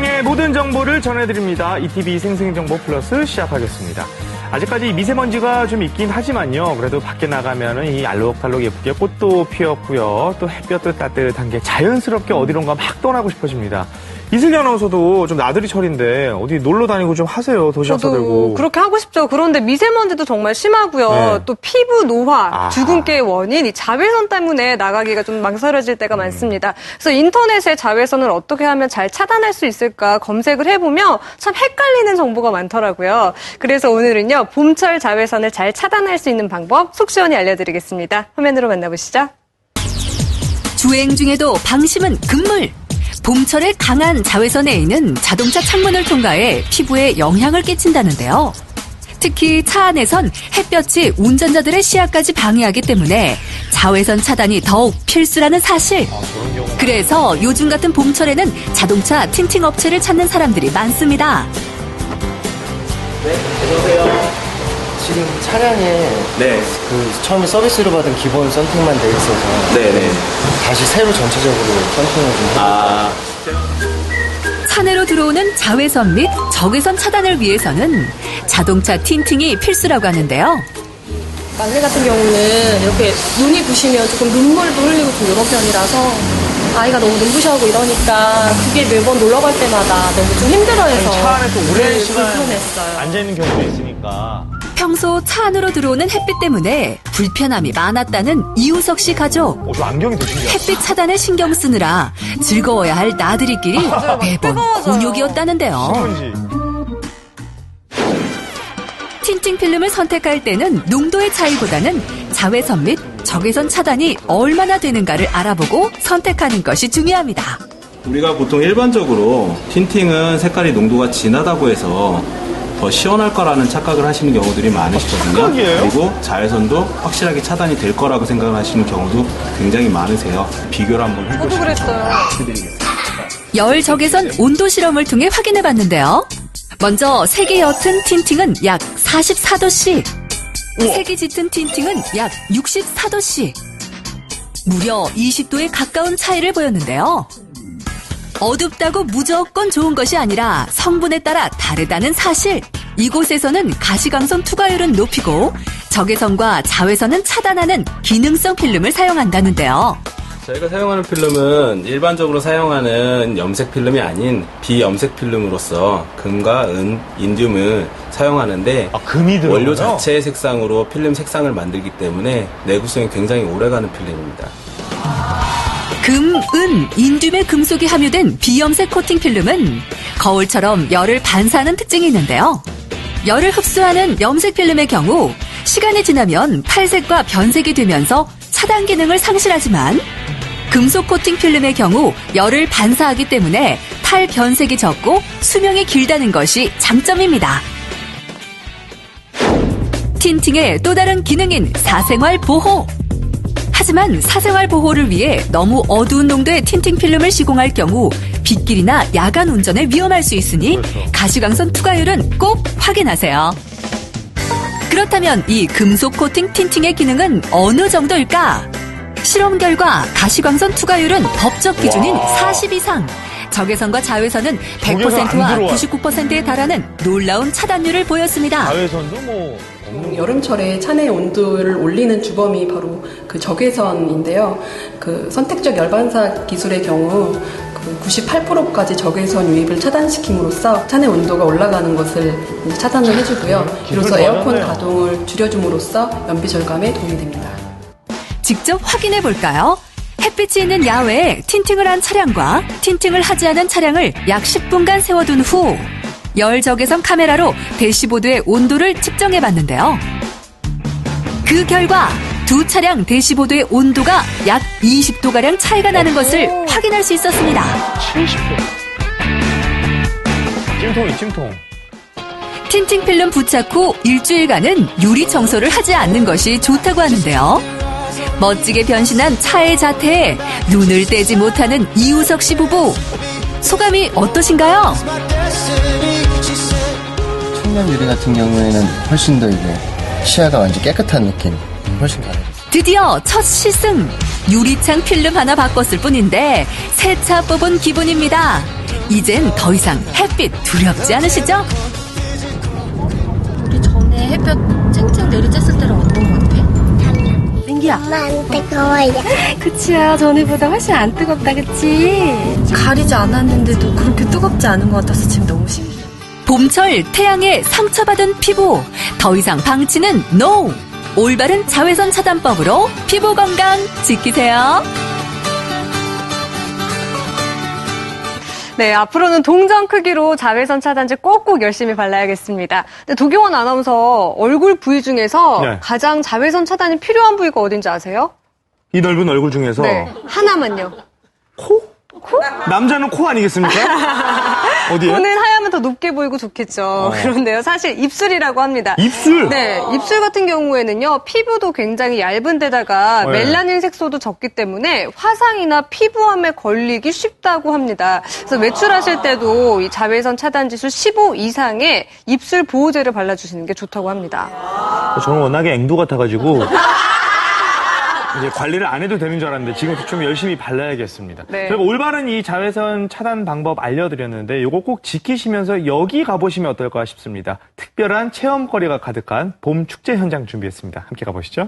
세상의 모든 정보를 전해드립니다. ETV 생생정보 플러스 시작하겠습니다. 아직까지 미세먼지가 좀 있긴 하지만요. 그래도 밖에 나가면은 이 알록달록 예쁘게 꽃도 피었고요. 또 햇볕도 따뜻한 게 자연스럽게 어디론가 막 떠나고 싶어집니다. 이슬기 아나운서도 좀 나들이 철인데 어디 놀러 다니고 좀 하세요. 도시락 싸들고. 그렇게 하고 싶죠. 그런데 미세먼지도 정말 심하고요. 네. 또 피부 노화, 주근깨의 원인, 이 자외선 때문에 나가기가 좀 망설여질 때가 많습니다. 그래서 인터넷에 자외선을 어떻게 하면 잘 차단할 수 있을까 검색을 해보면 참 헷갈리는 정보가 많더라고요. 그래서 오늘은요, 봄철 자외선을 잘 차단할 수 있는 방법 속 시원히 알려드리겠습니다. 화면으로 만나보시죠. 주행 중에도 방심은 금물. 봄철에 강한 자외선 A는 자동차 창문을 통과해 피부에 영향을 끼친다는데요. 특히 차 안에선 햇볕이 운전자들의 시야까지 방해하기 때문에 자외선 차단이 더욱 필수라는 사실. 그래서 요즘 같은 봄철에는 자동차 틴팅 업체를 찾는 사람들이 많습니다. 네, 안녕하세요. 지금 차량에 처음에 서비스로 받은 기본 썬팅만 돼 있어서 다시 새로 전체적으로 썬팅을 좀 해볼게요. 차내로 들어오는 자외선 및 적외선 차단을 위해서는 자동차 틴팅이 필수라고 하는데요. 막내 같은 경우는 이렇게 눈이 부시면 조금 눈물도 흘리고 좀 이런 편이라서 아이가 너무 눈부셔하고 이러니까 그게 매번 놀러 갈 때마다 너무 좀 힘들어해서 차 안에 또 오랜 시간 불편했어요. 앉아있는 경우도 있으니까. 평소 차 안으로 들어오는 햇빛 때문에 불편함이 많았다는 이우석 씨 가족. 저 안경이 되게 신기하다. 햇빛 차단에 신경 쓰느라 즐거워야 할 나들이길이 매번 곤욕이었다는데요. 신문지. 틴팅 필름을 선택할 때는 농도의 차이보다는 자외선 및 적외선 차단이 얼마나 되는가를 알아보고 선택하는 것이 중요합니다. 우리가 보통 일반적으로 틴팅은 색깔이 농도가 진하다고 해서 더 시원할 거라는 착각을 하시는 경우들이 많으시거든요. 착각이에요? 그리고 자외선도 확실하게 차단이 될 거라고 생각하시는 경우도 굉장히 많으세요. 비교를 한번 저도 해보시죠. 그랬어요. 열 적외선 온도 실험을 통해 확인해 봤는데요. 먼저 색이 옅은 틴팅은 약 44도씨, 색이 짙은 틴팅은 약 64도씨. 무려 20도에 가까운 차이를 보였는데요. 어둡다고 무조건 좋은 것이 아니라 성분에 따라 다르다는 사실. 이곳에서는 가시광선 투과율은 높이고 적외선과 자외선은 차단하는 기능성 필름을 사용한다는데요. 저희가 사용하는 필름은 일반적으로 사용하는 염색 필름이 아닌 비염색 필름으로서 금과 은, 인듐을 사용하는데 금이 들어가요? 원료 자체의 색상으로 필름 색상을 만들기 때문에 내구성이 굉장히 오래가는 필름입니다. 금, 은, 인듐의 금속이 함유된 비염색 코팅 필름은 거울처럼 열을 반사하는 특징이 있는데요. 열을 흡수하는 염색 필름의 경우 시간이 지나면 탈색과 변색이 되면서 차단 기능을 상실하지만 금속 코팅 필름의 경우 열을 반사하기 때문에 탈 변색이 적고 수명이 길다는 것이 장점입니다. 틴팅의 또 다른 기능인 사생활 보호. 하지만 사생활 보호를 위해 너무 어두운 농도의 틴팅 필름을 시공할 경우 빗길이나 야간 운전에 위험할 수 있으니 가시광선 투과율은 꼭 확인하세요. 그렇다면 이 금속 코팅 틴팅의 기능은 어느 정도일까? 실험 결과 가시광선 투과율은 법적 기준인 40 이상, 적외선과 자외선은 100%와 99%에 달하는 놀라운 차단율을 보였습니다. 자외선도 뭐 여름철에 차내 온도를 올리는 주범이 바로 그 적외선인데요. 그 선택적 열반사 기술의 경우 그 98%까지 적외선 유입을 차단시킴으로써 차내 온도가 올라가는 것을 차단을 해주고요. 이로써 에어컨 가동을 줄여줌으로써 연비 절감에 도움이 됩니다. 직접 확인해 볼까요? 햇빛이 있는 야외에 틴팅을 한 차량과 틴팅을 하지 않은 차량을 약 10분간 세워둔 후 열 적외선 카메라로 대시보드의 온도를 측정해 봤는데요. 그 결과 두 차량 대시보드의 온도가 약 20도가량 차이가 나는 것을 확인할 수 있었습니다. 70도. 찜통이 찜통. 틴팅 필름 부착 후 일주일간은 유리 청소를 하지 않는 것이 좋다고 하는데요. 멋지게 변신한 차의 자태에 눈을 떼지 못하는 이우석 씨 부부. 소감이 어떠신가요? 청년 유리 같은 경우에는 훨씬 더 이게 시야가 완전 깨끗한 느낌, 훨씬 다르죠. 드디어 첫 시승. 유리창 필름 하나 바꿨을 뿐인데 새 차 뽑은 기분입니다. 이젠 더 이상 햇빛 두렵지 않으시죠? 우리 전에 햇볕 쨍쨍 내리쬐을 때랑 어떤 것 같아? 민기야. 안 뜨거워요. 그치야, 전에보다 훨씬 안 뜨겁다, 그치? 가리지 않았는데도 그렇게 뜨겁지 않은 것 같아서 지금 너무 신기해. 봄철 태양에 상처받은 피부 더 이상 방치는 NO! 올바른 자외선 차단법으로 피부 건강 지키세요. 네, 앞으로는 동전 크기로 자외선 차단제 꼭꼭 열심히 발라야겠습니다. 근데 도경원 아나운서 얼굴 부위 중에서 네. 가장 자외선 차단이 필요한 부위가 어딘지 아세요? 이 넓은 얼굴 중에서 네, 하나만요. 남자는 코 아니겠습니까? 어디에? 코는 하얗면 더 높게 보이고 좋겠죠. 그런데요, 사실 입술이라고 합니다. 입술? 네, 입술 같은 경우에는요, 피부도 굉장히 얇은 데다가 네. 멜라닌 색소도 적기 때문에 화상이나 피부암에 걸리기 쉽다고 합니다. 그래서 외출하실 때도 이 자외선 차단 지수 15 이상의 입술 보호제를 발라주시는 게 좋다고 합니다. 저는 워낙에 앵두 같아가지고 이제 관리를 안 해도 되는 줄 알았는데 지금부터 좀 열심히 발라야겠습니다. 네. 저희가 올바른 이 자외선 차단 방법 알려드렸는데 이거 꼭 지키시면서 여기 가보시면 어떨까 싶습니다. 특별한 체험거리가 가득한 봄 축제 현장 준비했습니다. 함께 가보시죠.